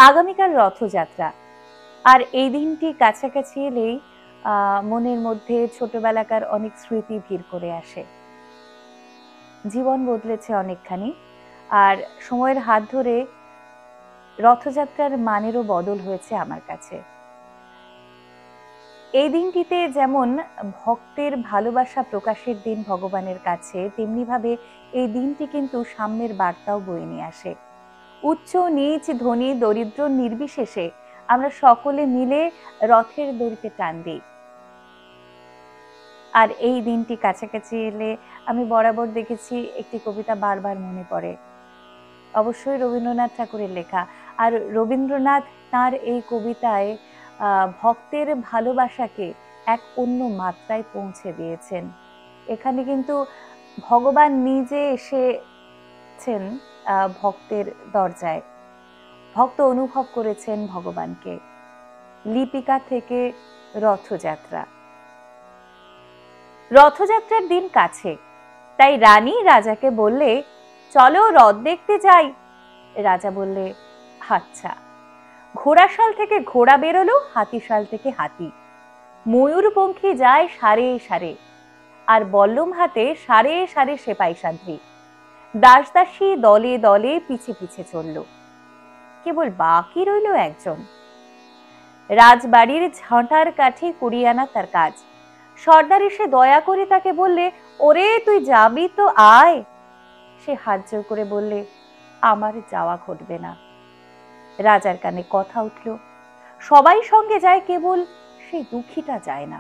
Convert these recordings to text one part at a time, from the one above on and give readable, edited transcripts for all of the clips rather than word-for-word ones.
আগামীকাল রথযাত্রা। আর এই দিনটি কাছাকাছি এলেই মনের মধ্যে ছোটবেলাকার অনেক স্মৃতি ভিড় করে আসে। জীবন বদলেছে অনেকখানি। আর সময়ের হাত ধরে রথযাত্রার মানেরও বদল হয়েছে আমার কাছে। এই দিনটিতে যেমন ভক্তের ভালোবাসা প্রকাশের দিন ভগবানের কাছে, তেমনিভাবে এই দিনটি কিন্তু সাম্যের বার্তাও বয়ে নিয়ে আসে। উচ্চ নীচ ধনী দরিদ্র নির্বিশেষে আমরা সকলে মিলে রথের দড়িতে টান দিই। আর এই দিনটি কাছাকাছি এলে আমি বরাবর দেখেছি একটি কবিতা বারবার মনে পড়ে, অবশ্যই রবীন্দ্রনাথ ঠাকুরের লেখা। আর রবীন্দ্রনাথ তার এই কবিতায় ভক্তের ভালোবাসাকে এক অন্য মাত্রায় পৌঁছে দিয়েছেন। এখানে কিন্তু ভগবান নিজে এসেছেন ভক্তের দরজায়। ভক্ত অনুভব করেছেন ভগবানকে। লিপিকা থেকে রথযাত্রা। রথযাত্রার দিন কাছে, তাই রানী রাজাকে বললে, চলো রথ দেখতে যাই। রাজা বললে, আচ্ছা। ঘোড়াশাল থেকে ঘোড়া বেরোলো, হাতিশাল থেকে হাতি। ময়ূরপঙ্খী যায় সারে সারে, আর বল্লম হাতে সারে সারে সেপাই সাধ্রী। দাসদাসী দলে দলে পিছে পিছে চলল। কেবল বাকি রইল একজন। রাজবাড়ির ঝাঁটার কাঠে কুড়িয়ানা তার কাজ। সর্দার এসে দয়া করে তাকে বললে, ওরে তুই যাবি তো আয়। সে হাত জোর করে বললে, আমার যাওয়া ঘটবে না। রাজার কানে কথা উঠল, সবাই সঙ্গে যায়, কেবল সেই দুঃখীটা যায় না।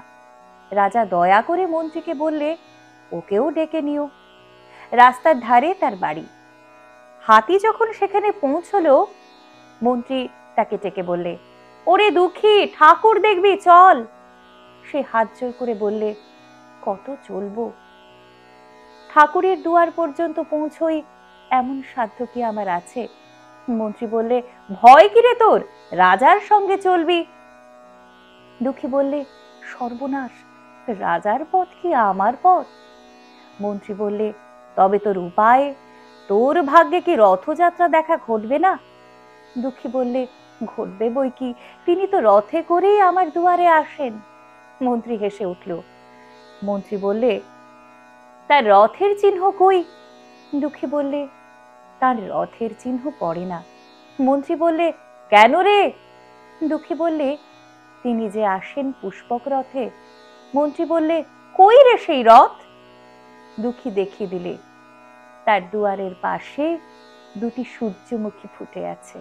রাজা দয়া করে মন্ত্রীকে বললে, ওকেও ডেকে নিও। রাস্তার ধারে তার বাড়ি। হাতি যখন সেখানে পৌঁছলো, মন্ত্রী তাকে ডেকে বললে, ওরে দুঃখী, ঠাকুর দেখবি, চল। সে হাত জোর করে বললে, কত চলবো? ঠাকুরের দুয়ার পর্যন্ত পৌঁছই এমন সাধ্য কি আমার আছে? মন্ত্রী বললে, ভয় কিরে তোর, রাজার সঙ্গে চলবি। দুঃখী বললে, সর্বনাশ, রাজার পথ কি আমার পথ? মন্ত্রী বললে, তবে তোর উপায়? তোর ভাগ্যে কি রথযাত্রা দেখা ঘটবে না? দুঃখী বললে, ঘটবে বই কি, তিনি তো রথে করেই আমার দুয়ারে আসেন। মন্ত্রী হেসে উঠল। মন্ত্রী বললে, তার রথের চিহ্ন কই? দুঃখী বললে, তার রথের চিহ্ন পড়ে না। মন্ত্রী বললে, কেন রে? দুঃখী বললে, তিনি যে আসেন পুষ্পক রথে। মন্ত্রী বললে, কই রে সেই রথ? দুঃখী দেখিয়ে দিলে, তার দুয়ারের পাশে দুটি সূর্যমুখী ফুটে আছে।